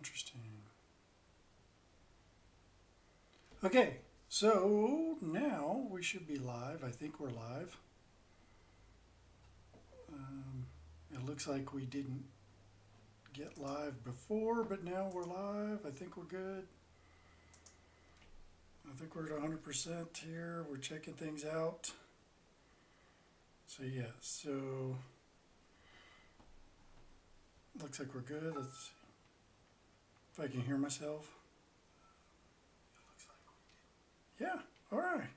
Interesting. Okay, so now we should be live. I think we're live. It looks like we didn't get live before, but now we're live. I think we're good. I think we're at 100% here. We're checking things out. So yeah, so looks like we're good. Let's see if I can hear myself. Yeah, all right.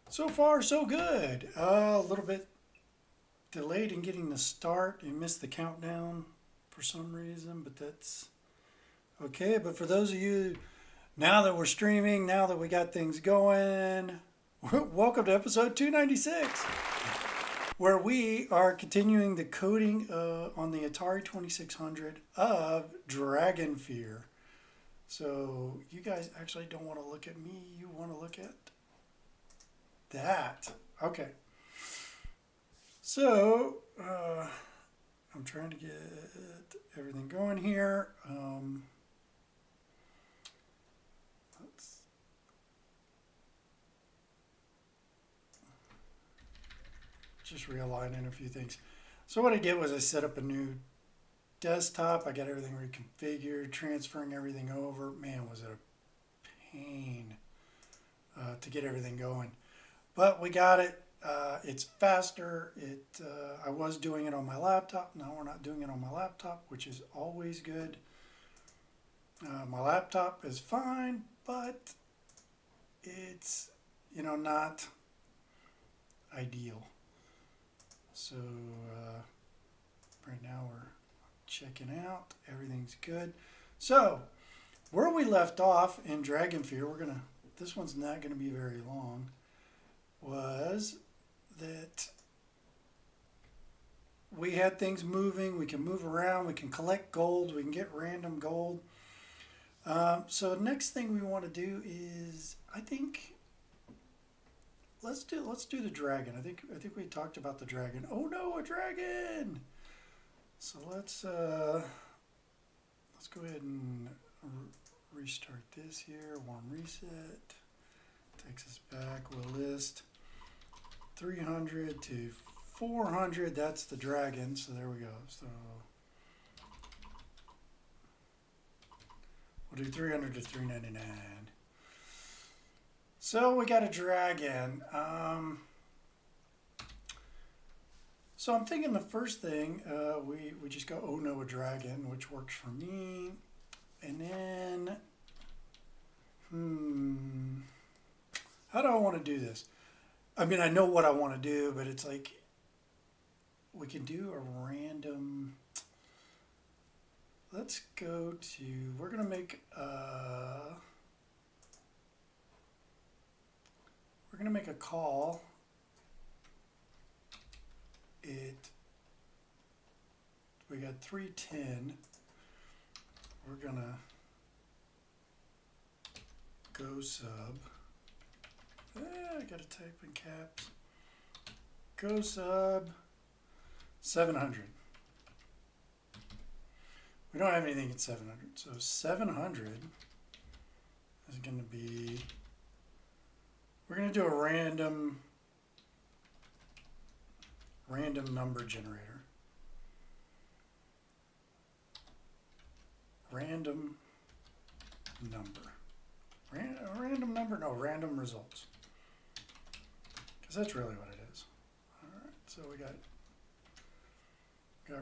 So far, so good. A little bit delayed in getting the start. You missed the countdown for some reason, but that's okay. But for those of you, now that we're streaming, now that we got things going, welcome to episode 296, where we are continuing the coding on the Atari 2600 of Dragonfear. So you guys actually don't want to look at me. You want to look at that. Okay. So I'm trying to get everything going here. Let's just realigning a few things. So what I did was I set up a new desktop. I got everything reconfigured, transferring everything over. Man, was it a pain to get everything going. But we got it. It's faster. I was doing it on my laptop. Now we're not doing it on my laptop, which is always good. My laptop is fine, but it's, not ideal. So right now we're checking out. Everything's good. So where we left off in Dragonfear, this one's not gonna be very long, was that we had things moving. We can move around. We can collect gold. We can get random gold. So the next thing we want to do is, I think, let's do the dragon. I think we talked about the dragon. Oh no, a dragon! So let's go ahead and restart this here. Warm reset. Takes us back. We'll list 300 to 400. That's the dragon. So there we go. So we'll do 300 to 399. So we got a dragon. So I'm thinking the first thing, we just go, oh no, a dragon, which works for me. And then, how do I want to do this? I mean, I know what I want to do, but it's like, we can do a random, let's go to, we're going to make a call. We got 310. We're going to go sub. I got to type in caps. Go sub 700. We don't have anything at 700. So 700 is going to be, we're going to do a random number generator. Random number. Random number? No, random results. Because that's really what it is. All right, so we got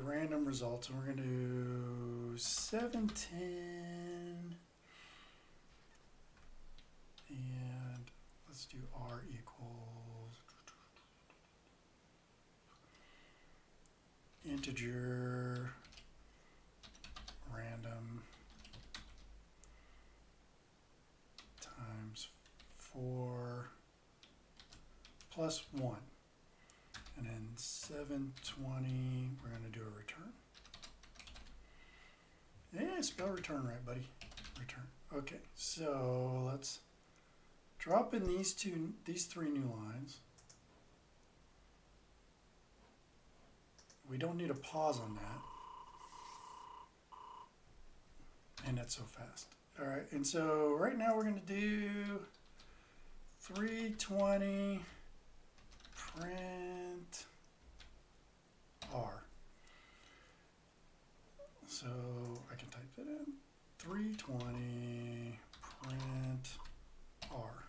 random results, and we're going to do 710. And let's do R equals integer random times 4 plus 1. And then 720, we're going to do a return. Yeah, spell return right, buddy. Return. Okay, so let's drop in these three new lines. We don't need a pause on that. And that's so fast. All right, and so right now we're going to do 320 print R. So I can type that in. 320 print R.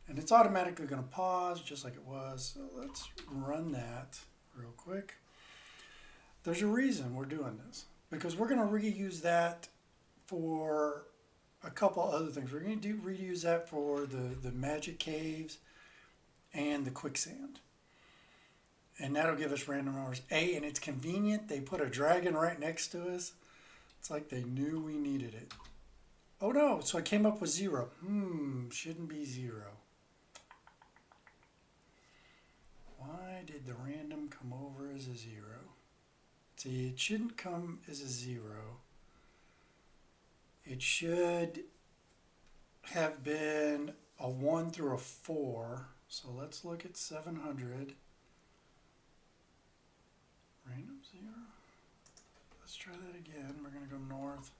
And it's automatically going to pause just like it was. So let's run that real quick. There's a reason we're doing this, because we're going to reuse that for a couple other things. We're going to reuse that for the magic caves and the quicksand. And that'll give us random numbers. And it's convenient. They put a dragon right next to us. It's like they knew we needed it. Oh no, so I came up with 0. Shouldn't be 0. Why did the random come over as a 0? See, it shouldn't come as a 0. It should have been a 1 through a 4. So let's look at 700. Random 0. Let's try that again. We're going to go north.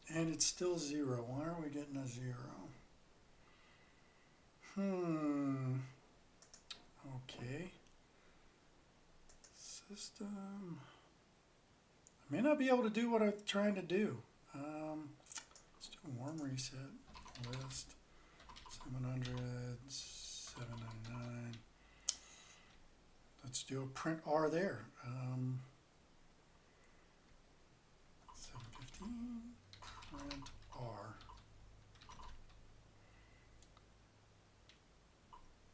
And it's still 0. Why are we getting a 0? Okay. System. I may not be able to do what I'm trying to do. Let's do a warm reset. List 700, 799. Let's do a print R there. 715. Print R.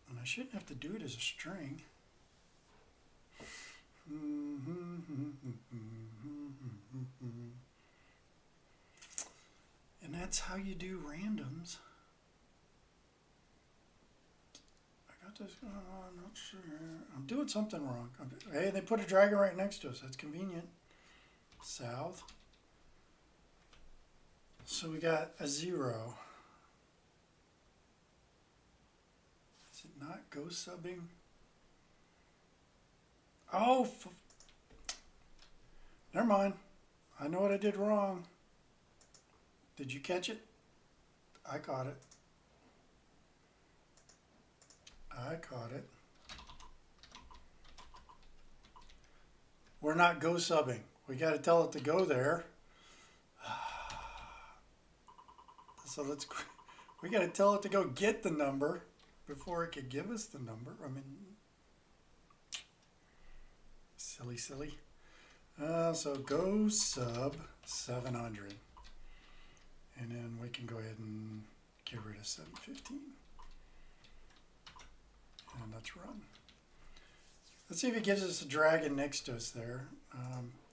And I shouldn't have to do it as a string. And that's how you do randoms. I got this going on, not sure. I'm doing something wrong. Hey, they put a dragon right next to us. That's convenient. South. So we got a 0. Is it not ghost subbing? Oh, never mind. I know what I did wrong. Did you catch it? I caught it. I caught it. We're not go subbing. We got to tell it to go there. So we got to tell it to go get the number before it could give us the number. I mean, silly. So go sub 700. And then we can go ahead and get rid of 715. And let's run. Let's see if it gives us a dragon next to us there.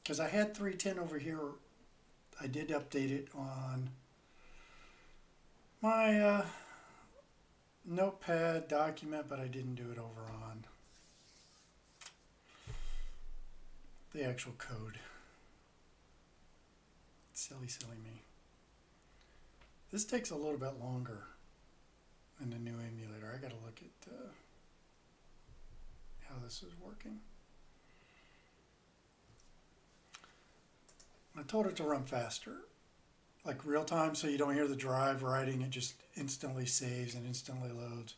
Because I had 310 over here. I did update it on my notepad document, but I didn't do it over on the actual code. Silly me. This takes a little bit longer in the new emulator. I got to look at how this is working. I told it to run faster, like real time, so you don't hear the drive writing. It just instantly saves and instantly loads.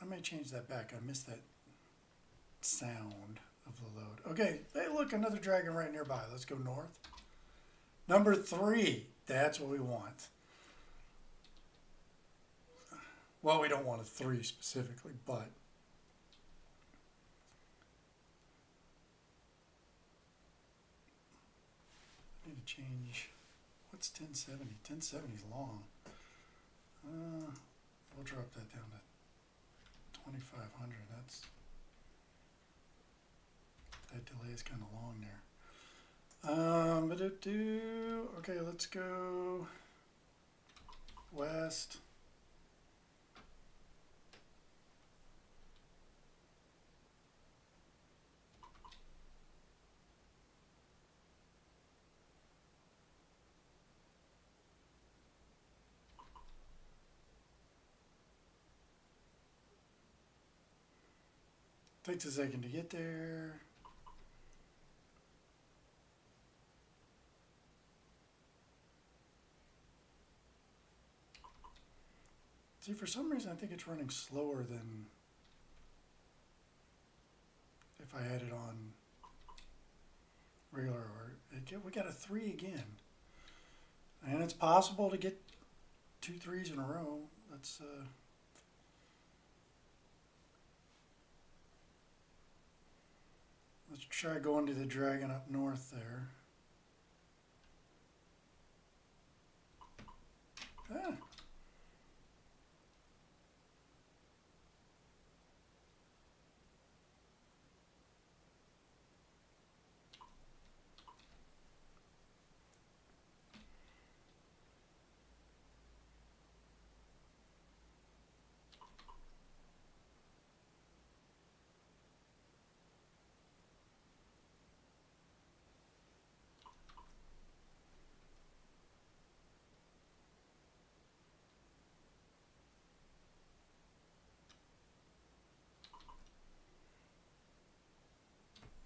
I may change that back. I missed that sound of the load. Okay, hey, look, another dragon right nearby. Let's go north. Number 3. That's what we want. Well, we don't want a 3 specifically, but I need to change. What's 1070? 1070 is long. We'll drop that down to 2500. That delay is kind of long there. Okay, let's go west. Takes a second to get there. See, for some reason, I think it's running slower than if I had it on regular. We got a 3 again. And it's possible to get 2 3s in a row. Let's try going to the dragon up north there. Ah.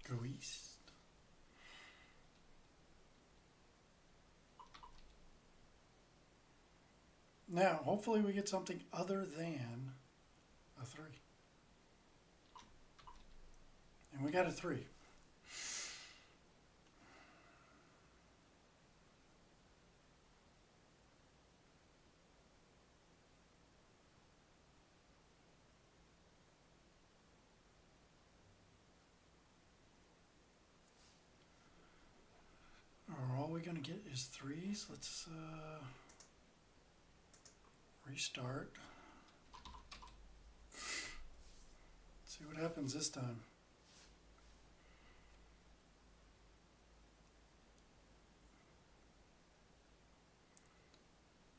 Go east. Now, hopefully we get something other than a 3. And we got a 3. All we're going to get is 3s. Let's restart. Let's see what happens this time.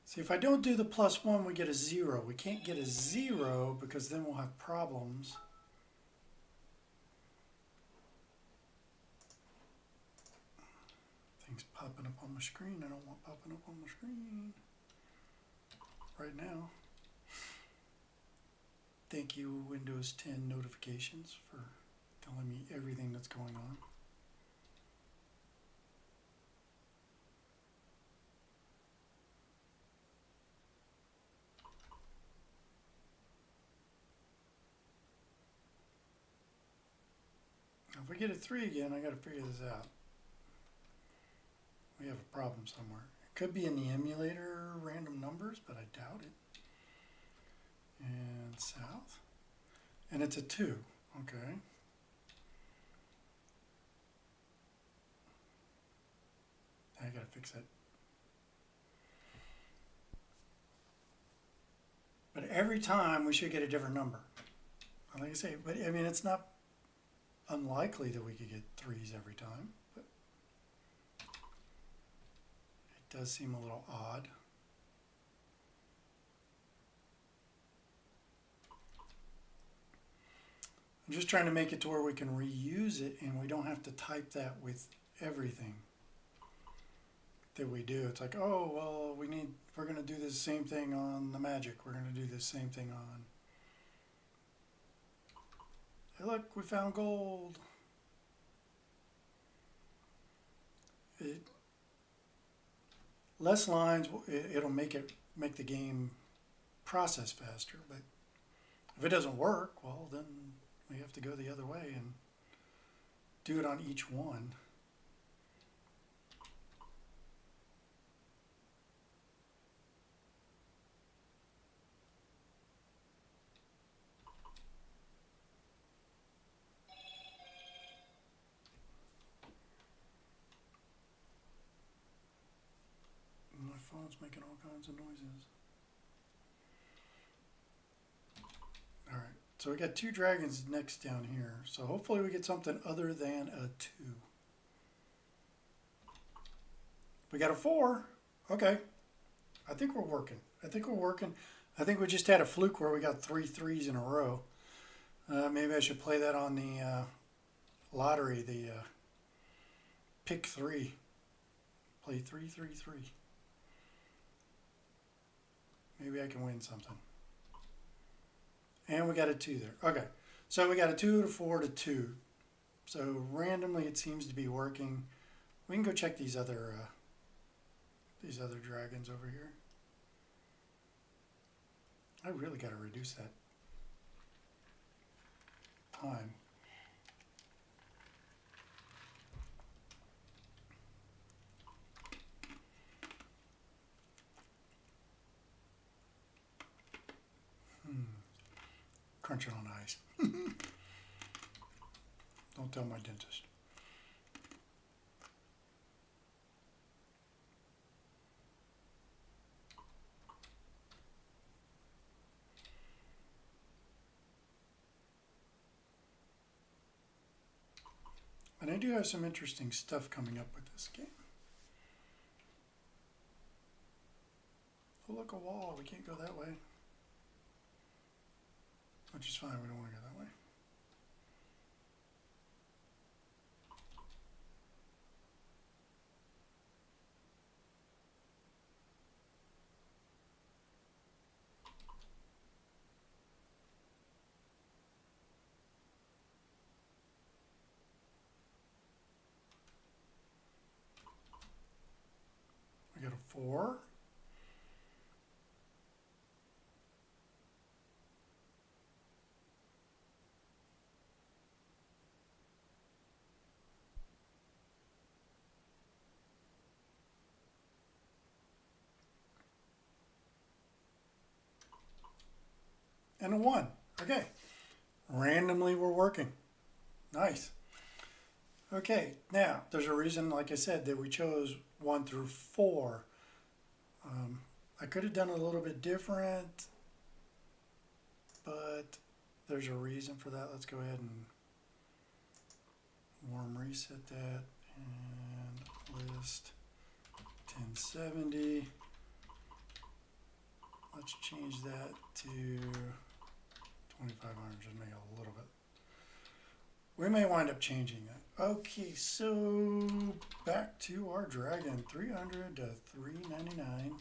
See, if I don't do the +1, we get a 0. We can't get a 0 because then we'll have problems. Things popping up on my screen. I don't want popping up on my screen right now. Thank you, Windows 10 notifications, for telling me everything that's going on. Now, if we get a 3 again, I got to figure this out. We have a problem somewhere. It could be in the emulator random numbers, but I doubt it. And south. And it's a 2. Okay. I gotta fix that. But every time we should get a different number. Like I say, but I mean, it's not unlikely that we could get 3s every time, but it does seem a little odd. I'm just trying to make it to where we can reuse it and we don't have to type that with everything that we do. It's like, oh, well, we're going to do the same thing on the magic. We're going to do the same thing on, hey, look, we found gold. Less lines, it'll make the game process faster, but if it doesn't work, well, then we have to go the other way and do it on each one. My phone's making all kinds of noises. All right. So we got 2 dragons next down here. So hopefully we get something other than a 2. We got a 4. Okay. I think we're working. I think we just had a fluke where we got 3 3s in a row. Maybe I should play that on the lottery, the pick 3. Play 3 3 3. Maybe I can win something. And we got a 2 there. Okay. So we got a 2 to 4 to 2. So randomly it seems to be working. We can go check these other dragons over here. I really got to reduce that time. Crunching on ice. Don't tell my dentist. And I do have some interesting stuff coming up with this game. Oh, look, a wall. We can't go that way. Which is fine. We don't want to go that way. We got a 4. And a 1. Okay. Randomly we're working. Nice. Okay, now there's a reason, like I said, that we chose 1 through 4. I could have done a little bit different, but there's a reason for that. Let's go ahead and warm reset that and list 1070. Let's change that to 2500, just make it a little bit. We may wind up changing that. Okay, so back to our dragon, 300 to 399.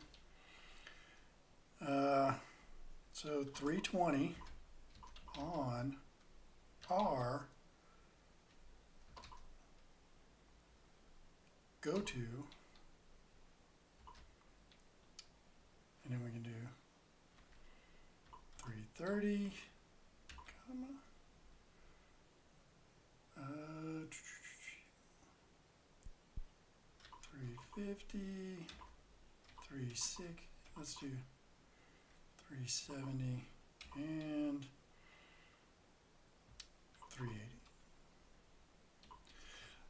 So 320 on our go to, and then we can do 330, comma, 350, 36, let's do 370 and 380.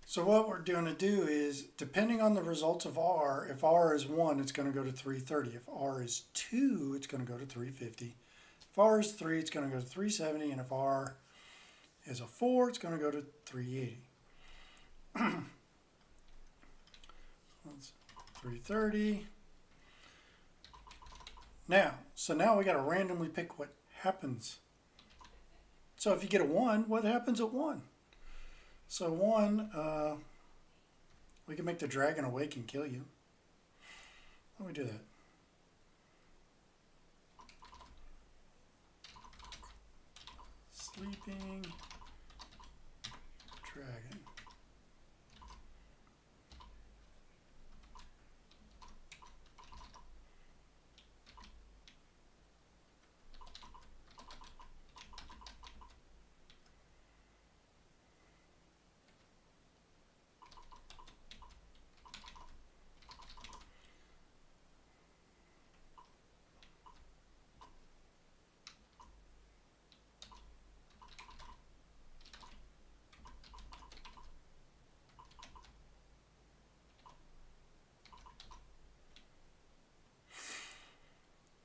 So what we're going to do is, depending on the results of R, if R is 1, it's going to go to 330. If R is 2, it's going to go to 350. If R is 3, it's going to go to 370. And if R is a 4, it's going to go to 380. That's 330. Now we got to randomly pick what happens. So if you get a 1, what happens at 1? So 1, we can make the dragon awake and kill you. How do we do that? Sleeping dragon.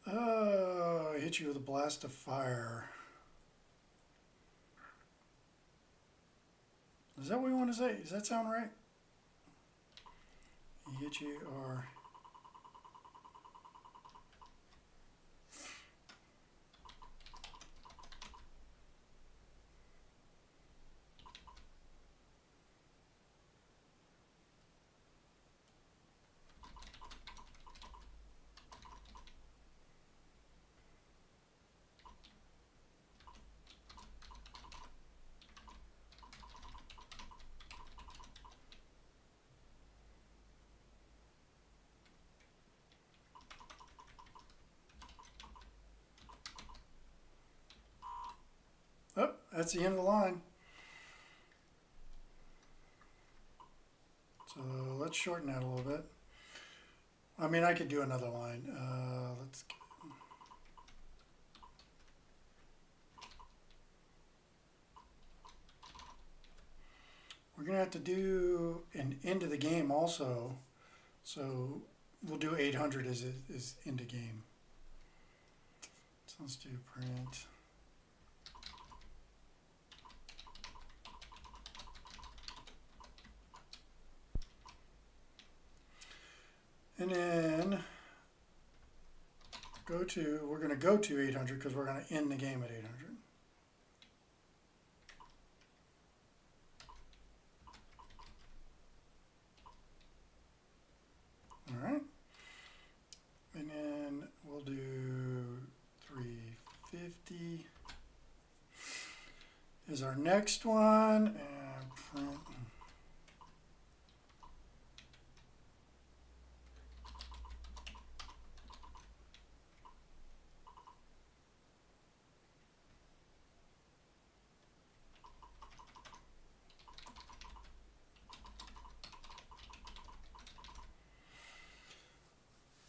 Oh, I hit you with a blast of fire. Is that what we want to say? Does that sound right? He hit you or... that's the end of the line. So let's shorten that a little bit. I mean, I could do another line. We're going to have to do an end of the game also. So we'll do 800 as end of game. So let's do print. And then we're going to go to 800 because we're going to end the game at 800. All right. And then we'll do 350 is our next one, and print.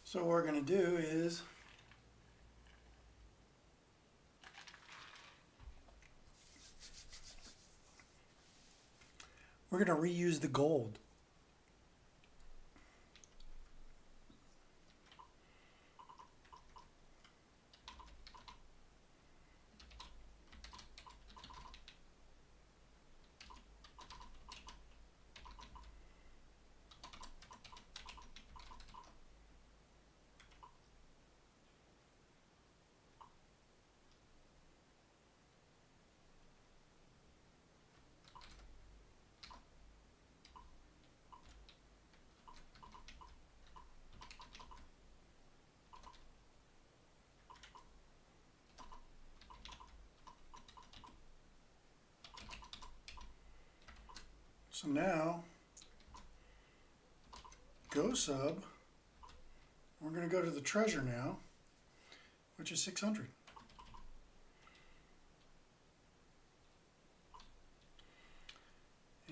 So what we're going to do is we're going to reuse the gold. So now, go sub, we're going to go to the treasure now, which is 600.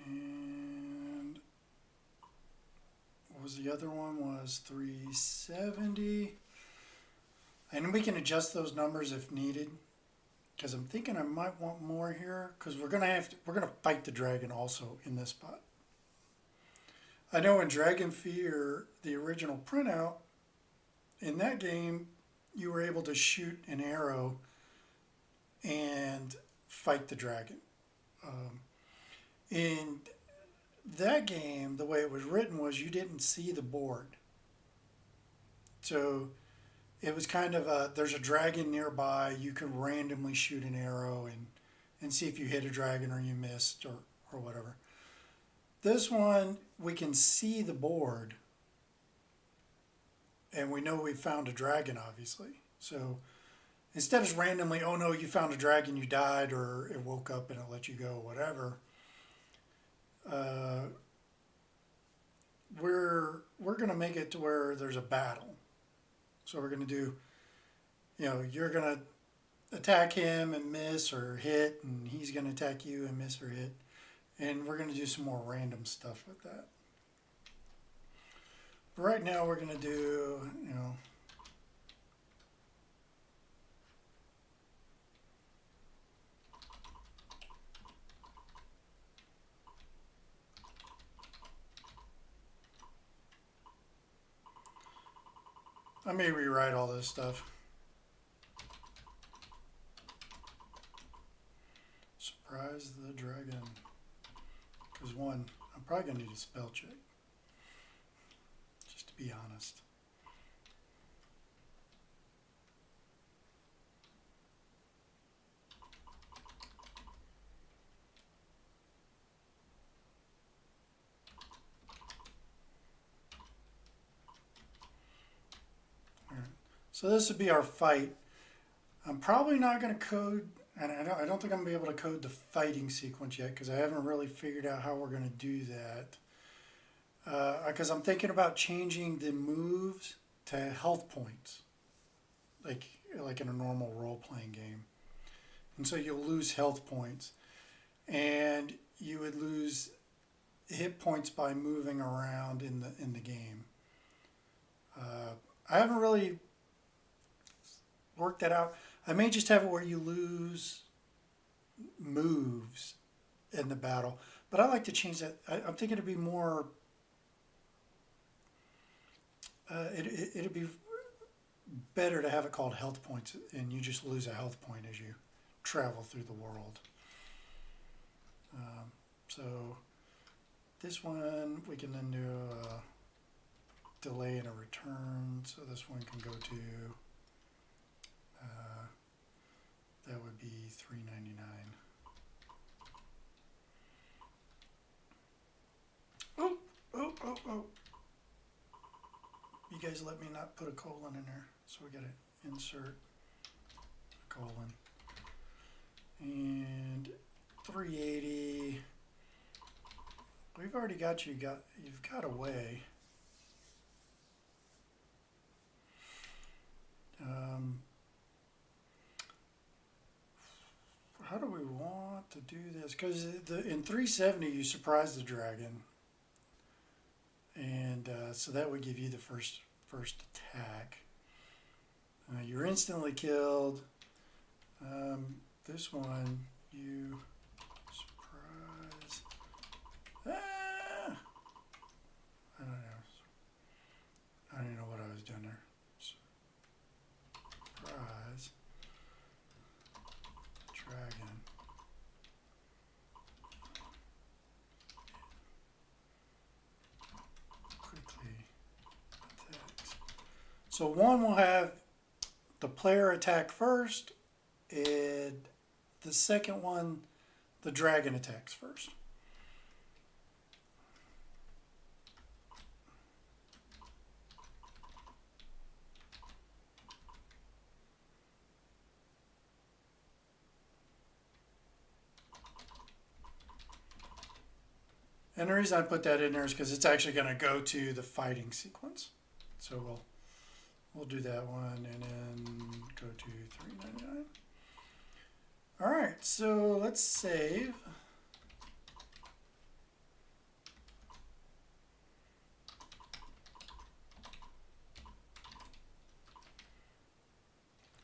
And what was the other one? Was 370. And we can adjust those numbers if needed, because I'm thinking I might want more here, because we're gonna fight the dragon also in this spot. I know in Dragonfear, the original printout, in that game, you were able to shoot an arrow and fight the dragon. In that game, the way it was written was you didn't see the board. So it was kind of there's a dragon nearby, you can randomly shoot an arrow and see if you hit a dragon or you missed or whatever. This one, we can see the board and we know we found a dragon, obviously. So instead of randomly, oh no, you found a dragon, you died, or it woke up and it let you go, whatever, we're going to make it to where there's a battle. So we're going to do, you're going to attack him and miss or hit, and he's going to attack you and miss or hit. And we're going to do some more random stuff with that. But right now we're going to do, I may rewrite all this stuff. Surprise the dragon. Because one, I'm probably going to need a spell check. Just to be honest. So this would be our fight. I'm probably not going to code, and I don't think I'm going to be able to code the fighting sequence yet because I haven't really figured out how we're going to do that. Because I'm thinking about changing the moves to health points, like in a normal role-playing game. and so you'll lose health points, and you would lose hit points by moving around in the game. I haven't really worked that out. I may just have it where you lose moves in the battle, but I like to change that. I'm thinking it'd be more. It'd be better to have it called health points, and you just lose a health point as you travel through the world. So this one we can then do a delay and a return. So this one can go to that would be $3.99. Oh! You guys let me not put a colon in there, so we gotta insert a colon. And 380. We've already got you've got a way. How do we want to do this? Because in 370 you surprise the dragon, and so that would give you the first attack. You're instantly killed. This one you surprise. I don't know. I don't even know what I was doing there. Surprise. Dragon. Quickly attacks. So one will have the player attack first, and the second one, the dragon attacks first. And the reason I put that in there is because it's actually going to go to the fighting sequence. So we'll do that one and then go to $3.99. All right, so let's save.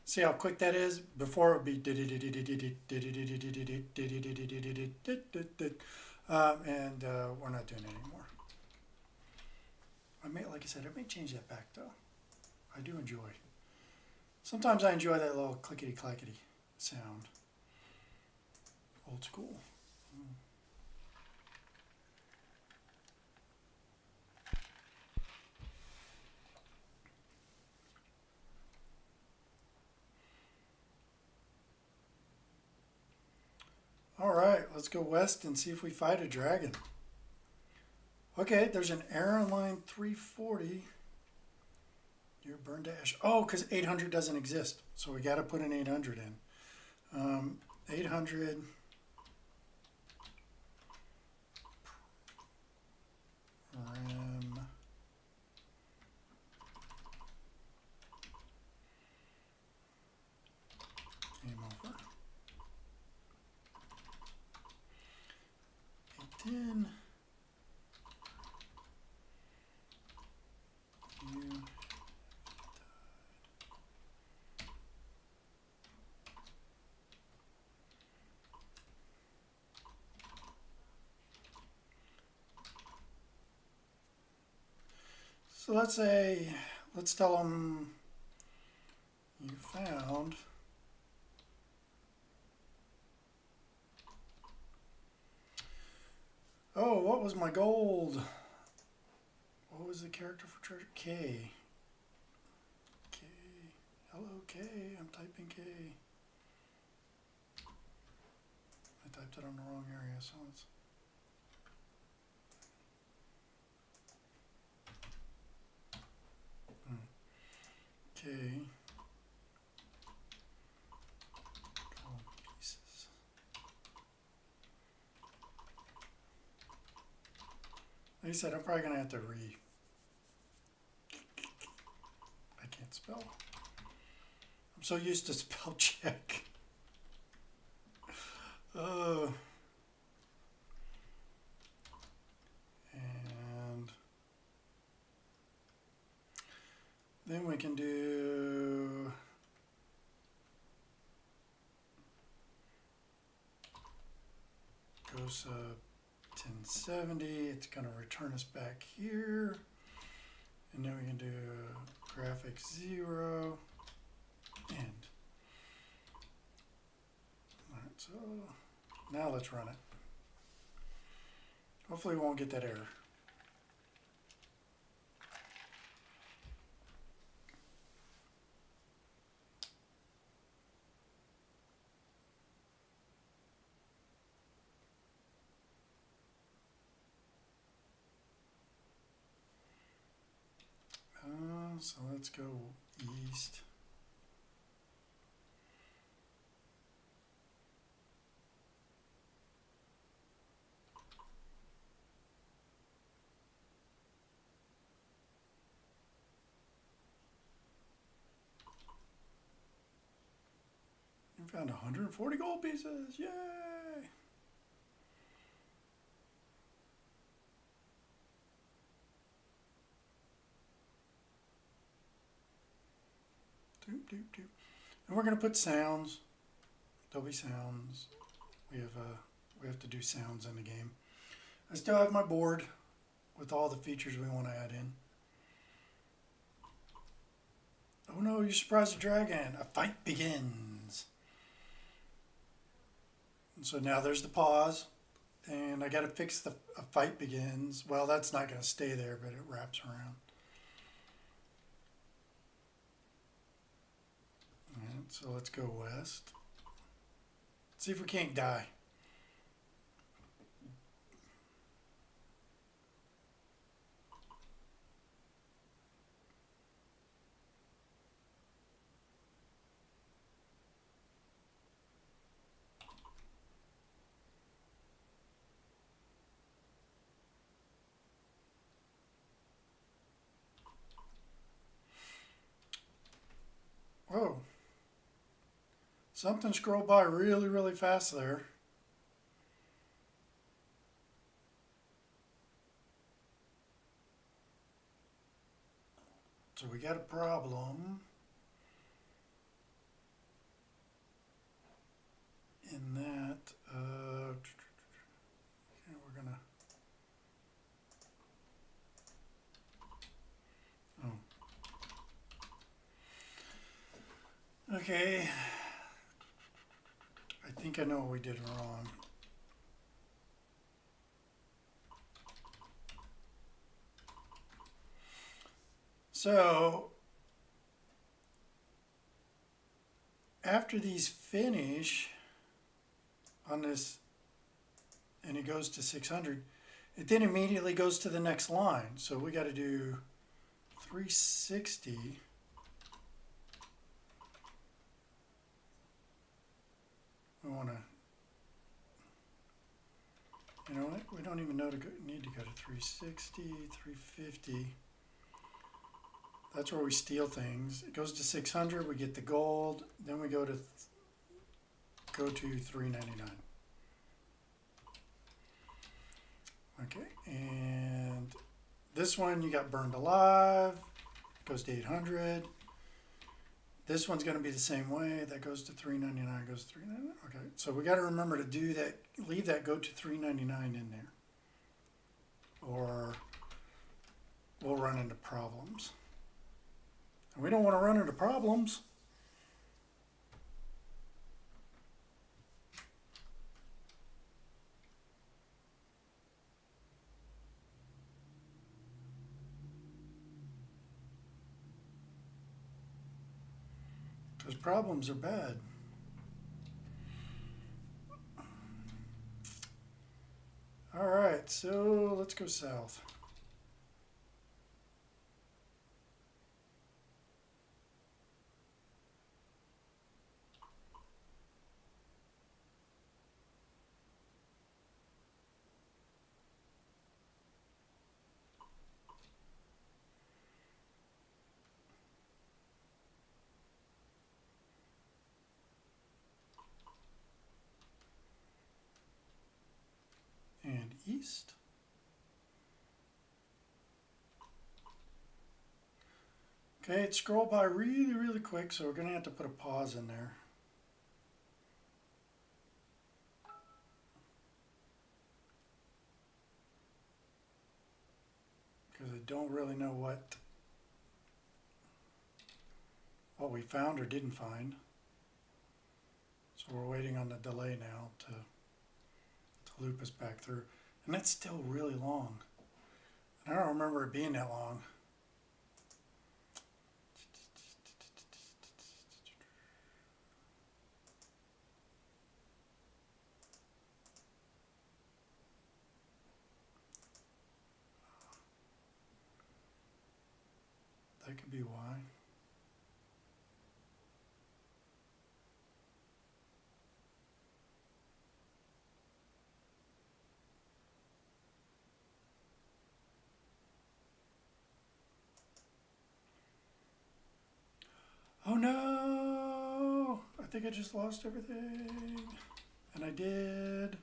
See how quick that is? Before it would be and we're not doing it anymore. Like I said, I may change that back though. I do enjoy. Sometimes I enjoy that little clickety clackety sound. Old school. All right, let's go west and see if we fight a dragon. Okay, there's an error line 340. You're burned to ash. Oh, because 800 doesn't exist. So we got to put an 800 in. 800. Ram. Game over. 810. You. So let's tell them you found oh, what was my gold? What was the character for treasure? K. Hello, K. I'm typing K. I typed it on the wrong area, so it's K. Gold pieces. Like I said, I'm probably gonna have to I can't spell. I'm so used to spell check. can do go sub 1070. It's going to return us back here. And then we can do graphics 0 end. Alright, so now let's run it. Hopefully we won't get that error. So let's go east. You found 140 gold pieces. Yay! Doop, doop, doop. And we're going to put sounds. There'll be sounds. We have to do sounds in the game. I still have my board with all the features we want to add in. Oh no, you surprised the dragon. A fight begins. And so now there's the pause. And I got to fix the a fight begins. Well, that's not going to stay there, but it wraps around. Alright, so let's go west. See if we can't die. Whoa. Something scrolled by really, really fast there. So we got a problem in that. Okay, we're gonna. Oh. Okay. I think I know what we did wrong. So, after these finish on this, and it goes to 600, it then immediately goes to the next line. So we got to do 360. We want to, you know what, we don't even need to go to 360, 350. That's where we steal things. It goes to 600, we get the gold, then we go to 399. Okay, and this one you got burned alive, goes to 800. This one's going to be the same way. That goes to 399, goes to 399. Okay, so we got to remember to do that, leave that go to 399 in there, or we'll run into problems. And we don't want to run into problems. Because problems are bad. All right, so let's go south. And east. Okay, it scrolled by really, really quick, so we're going to have to put a pause in there. Because I don't really know what we found or didn't find. So we're waiting on the delay now to loop us back through. And that's still really long. And I don't remember it being that long. That could be why. Oh no! I think I just lost everything. And I did.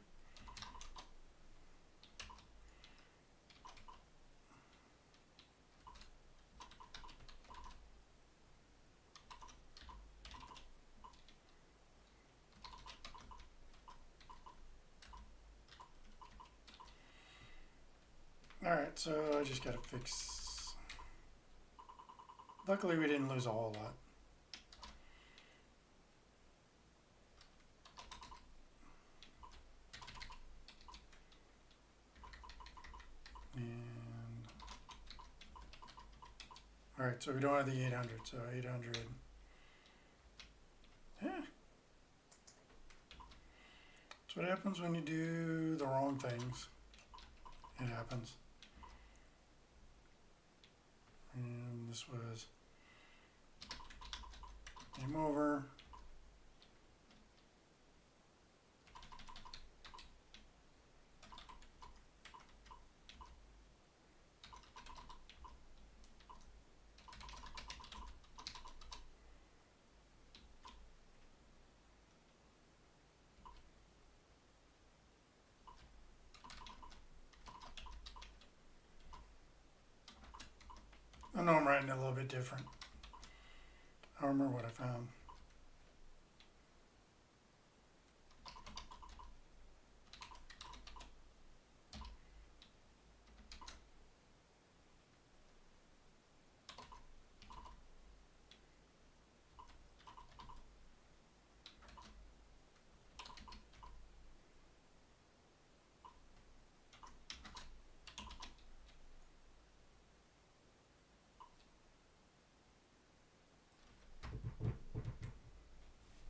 Alright, so I just gotta fix. Luckily we didn't lose a whole lot. And alright, so we don't have the 800, so 800. Yeah. That's what happens when you do the wrong things. It happens. And this was game over. I know I'm writing it a little bit different. I don't remember what I found.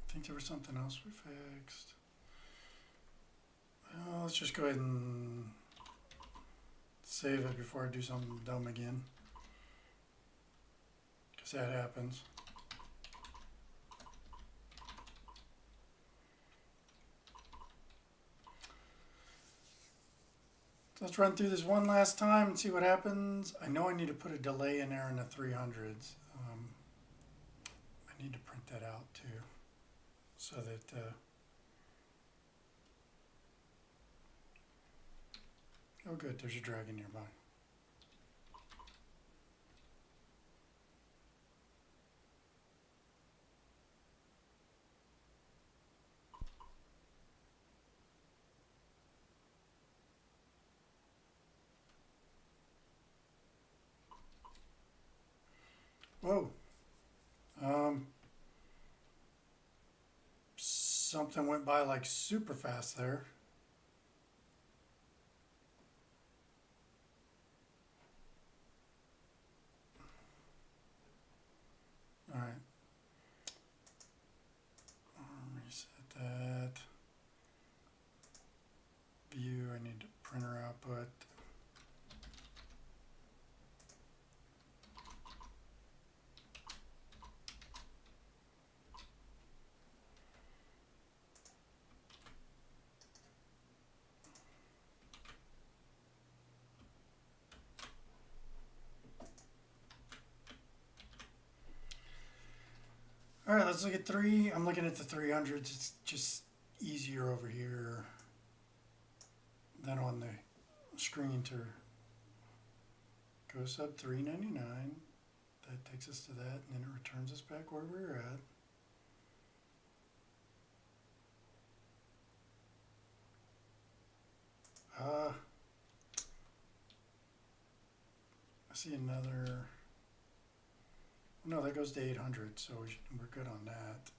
I think there was something else we fixed. Well, let's just go ahead and save it before I do something dumb again. Because that happens. So let's run through this one last time and see what happens. I know I need to put a delay in there in the 300s. I need to print that out too. So that oh good, there's a dragon nearby. Whoa. Something went by like super fast there. All right. Reset that. View, I need printer output. All right, let's look at 3. I'm looking at the 300s. It's just easier over here than on the screen to go sub 399. that takes us to that, and then it returns us back where we were at. I see another. No, that goes to 800, so we're good on that.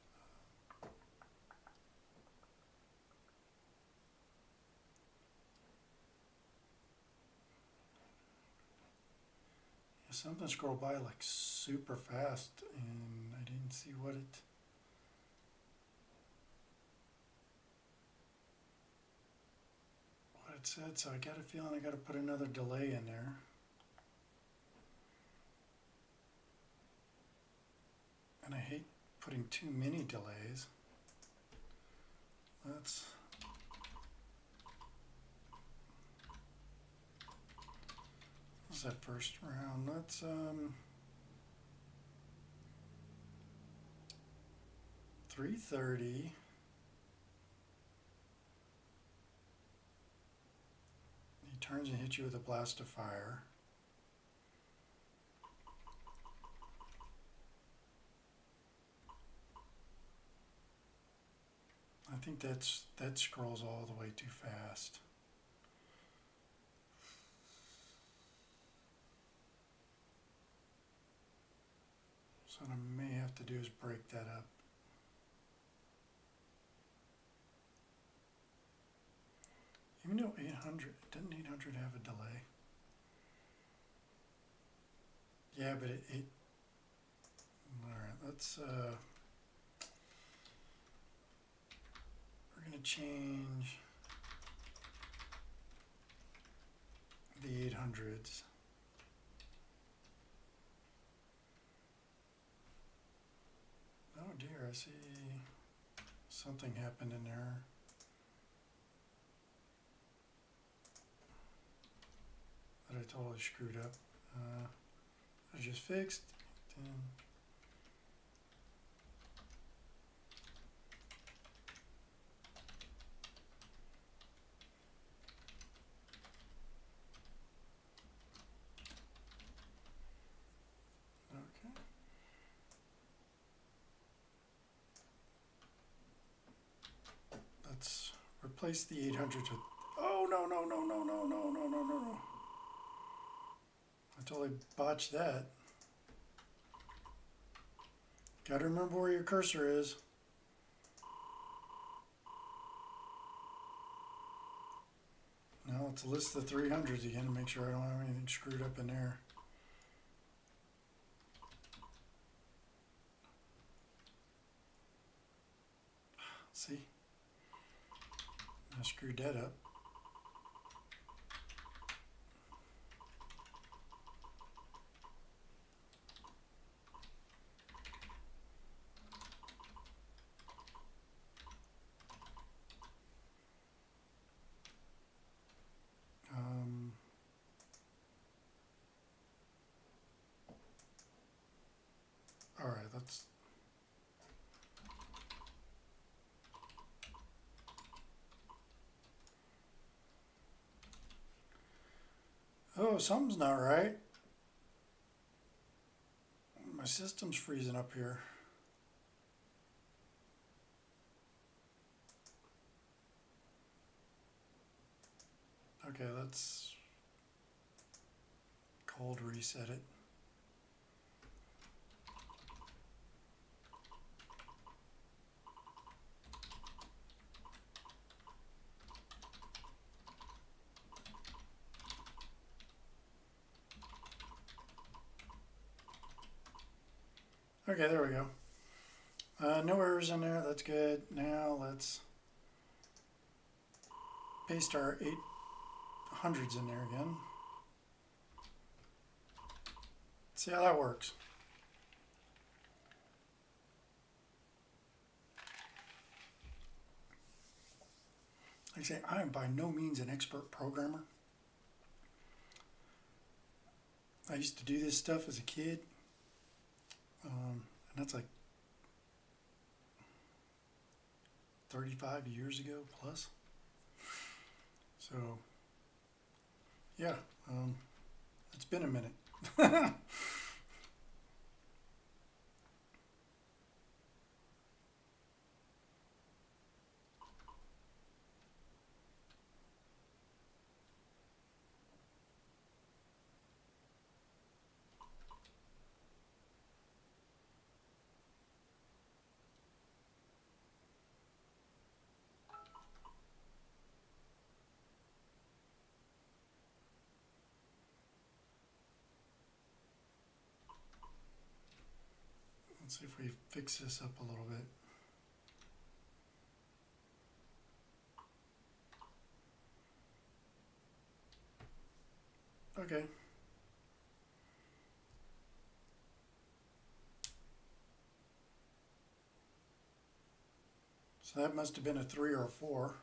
Yeah, something scrolled by like super fast, and I didn't see what it said, so I got a feeling I got to put another delay in there. And I hate putting too many delays. Let's This is that first round. Let's 330. He turns and hits you with a blast of fire. I think that scrolls all the way too fast. So what I may have to do is break that up. Even though 800, doesn't 800 have a delay? Yeah, but it all right, let's we're going to change the 800s. Oh dear, I see something happened in there. That I totally screwed up. I just fixed. 10. Okay. Let's replace the 800s with. Oh no no no no no no no no no! I totally botched that. Gotta remember where your cursor is. Now let's list the 300s again to make sure I don't have anything screwed up in there. See? I screwed that up. All right, let's. Oh, something's not right. My system's freezing up here. Okay, let's cold reset it. Okay, there we go. No errors in there, that's good. Now let's paste our 800s in there again. See how that works. Like I say, I am by no means an expert programmer. I used to do this stuff as a kid. And that's like 35 years ago plus. So, yeah, it's been a minute. Let's see if we fix this up a little bit. Okay. So that must have been a 3 or a 4.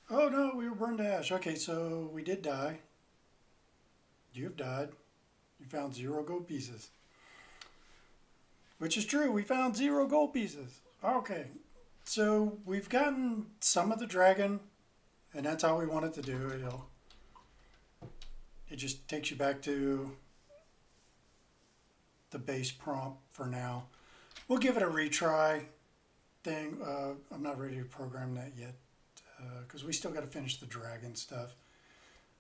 Oh no, we were burned to ash. Okay, so we did die. You have died. You found 0 gold pieces. Which is true, we found 0 gold pieces. Okay, so we've gotten some of the dragon, and that's how we wanted to do it. It just takes you back to the base prompt for now. We'll give it a retry thing. I'm not ready to program that yet because we still got to finish the dragon stuff.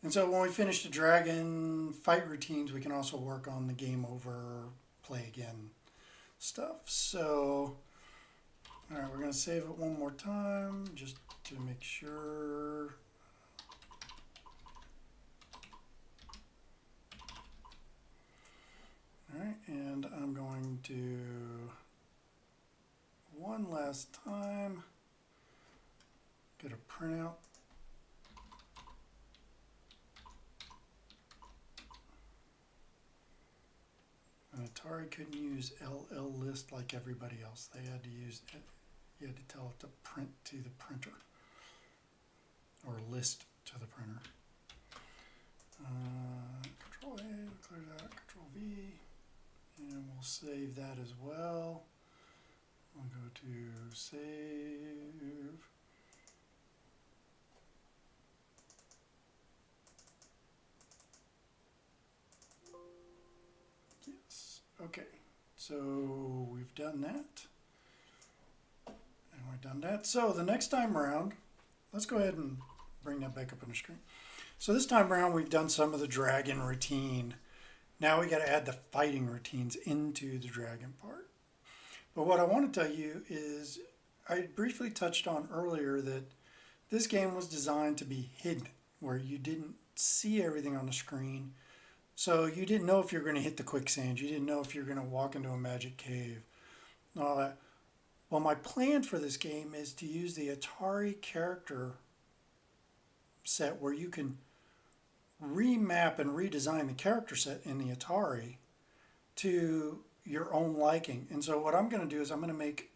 And so when we finish the dragon fight routines, we can also work on the game over, play again stuff. So, all right, we're going to save it one more time just to make sure. All right, and I'm going to one last time get a printout. And Atari couldn't use LL list like everybody else. They had to use it. You had to tell it to print to the printer or list to the printer. Control A, clear that, Control V, and we'll save that as well. We'll go to save. Yes, okay, so we've done that. And we've done that. So the next time around, let's go ahead and bring that back up on the screen. So this time around, we've done some of the dragon routine. Now we got to add the fighting routines into the dragon part. But what I want to tell you is, I briefly touched on earlier that this game was designed to be hidden, where you didn't see everything on the screen. So you didn't know if you're going to hit the quicksand. You didn't know if you're going to walk into a magic cave and all that. Well, my plan for this game is to use the Atari character set where you can remap and redesign the character set in the Atari to your own liking. And so what I'm going to do is I'm going to make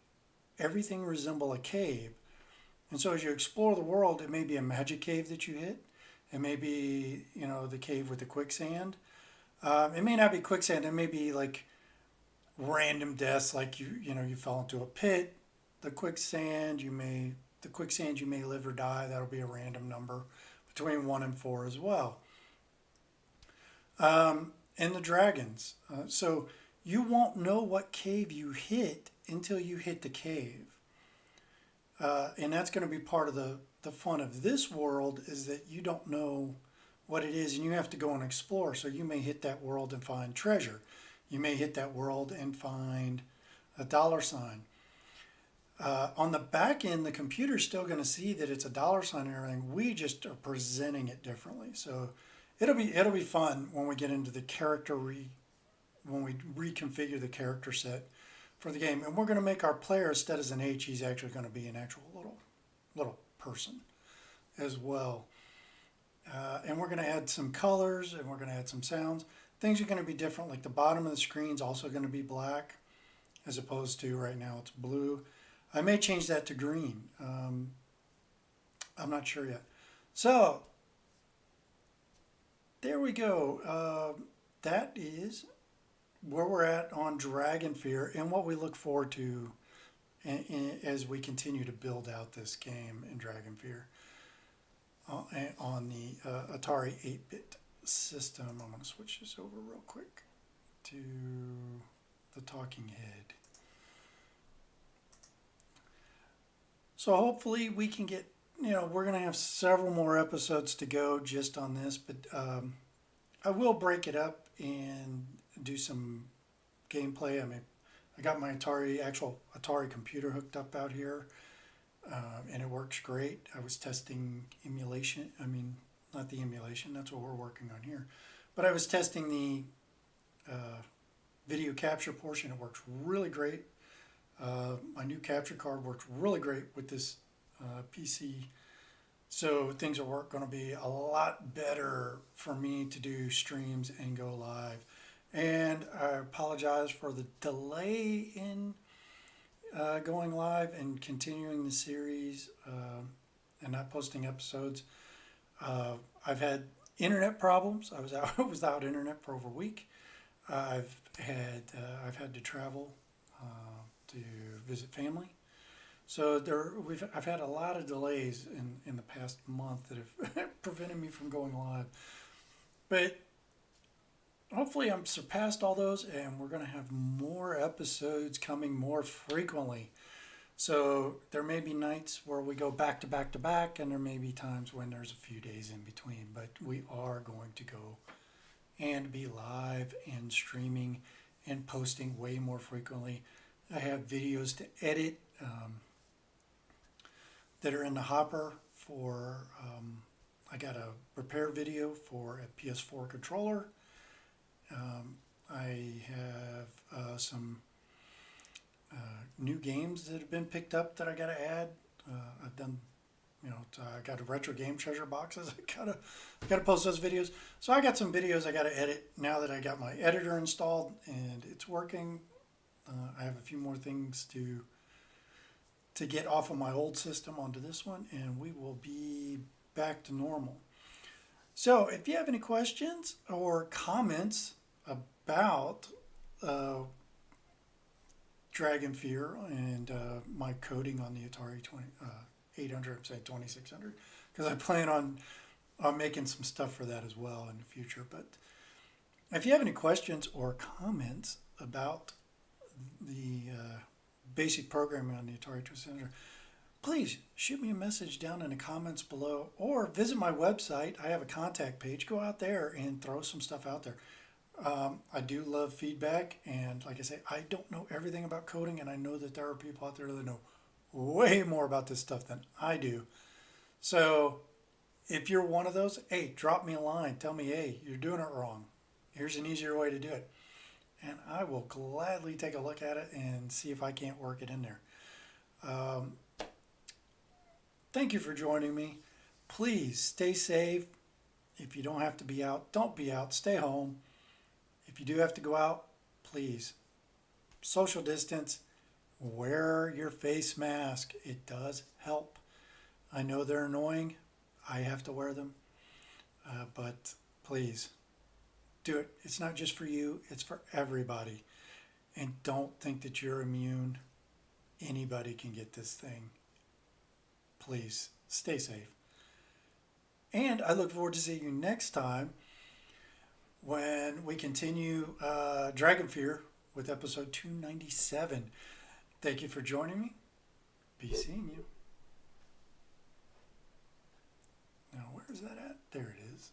everything resemble a cave. And so as you explore the world, it may be a magic cave that you hit. It may be, you know, the cave with the quicksand. It may not be quicksand. It may be like random deaths, like you know, you fell into a pit. The quicksand you may live or die. That'll be a random number between 1 and 4 as well. And the dragons. So you won't know what cave you hit until you hit the cave. And that's going to be part of the fun of this world, is that you don't know what it is and you have to go and explore. So you may hit that world and find treasure. You may hit that world and find a $sign. On the back end, the computer's still going to see that it's a $sign and everything. We just are presenting it differently. So it'll be fun when we get into the character when we reconfigure the character set for the game. And we're going to make our player, instead as an H, he's actually going to be an actual little person as well. And we're going to add some colors and we're going to add some sounds. Things are going to be different, like the bottom of the screen is also going to be black as opposed to right now it's blue. I may change that to green. I'm not sure yet. So there we go. That is where we're at on Dragonfear and what we look forward to as we continue to build out this game in Dragonfear on the Atari 8-bit system. I'm going to switch this over real quick to the talking head. So hopefully we can get, we're going to have several more episodes to go just on this, but I will break it up and do some gameplay. I mean, I got my actual Atari computer hooked up out here, and it works great. I was testing emulation. I mean, not the emulation, that's what we're working on here. But I was testing the video capture portion. It works really great. My new capture card works really great with this PC. So things are going to be a lot better for me to do streams and go live. And I apologize for the delay in going live and continuing the series and not posting episodes. I've had internet problems. I was without internet for over a week. I've had to travel to visit family. So I've had a lot of delays in the past month that have prevented me from going live. But hopefully I'm surpassed all those and we're going to have more episodes coming more frequently. So there may be nights where we go back to back to back, and there may be times when there's a few days in between, but we are going to go and be live and streaming and posting way more frequently. I have videos to edit that are in the hopper for, I got a repair video for a PS4 controller. I have some new games that have been picked up that I got to add. I've done, I got a retro game treasure boxes. I gotta post those videos. So I got some videos I got to edit now that I got my editor installed and it's working. I have a few more things to get off of my old system onto this one, and we will be back to normal. So if you have any questions or comments about Dragonfear and my coding on the Atari 800, I'm saying 2600, because I plan on making some stuff for that as well in the future. But if you have any questions or comments about the basic programming on the Atari 2600, please shoot me a message down in the comments below or visit my website. I have a contact page. Go out there and throw some stuff out there. I do love feedback, and like I say, I don't know everything about coding, and I know that there are people out there that know way more about this stuff than I do. So if you're one of those, hey, drop me a line. Tell me, hey, you're doing it wrong. Here's an easier way to do it. And I will gladly take a look at it and see if I can't work it in there. Thank you for joining me. Please stay safe. If you don't have to be out, don't be out. Stay home. If you do have to go out, please social distance. Wear your face mask. It does help. I know they're annoying. I have to wear them. But please do it. It's not just for you. It's for everybody. And don't think that you're immune. Anybody can get this thing. Please stay safe. And I look forward to seeing you next time when we continue Dragonfear with episode 297. Thank you for joining me. Be seeing you. Now, where is that at? There it is.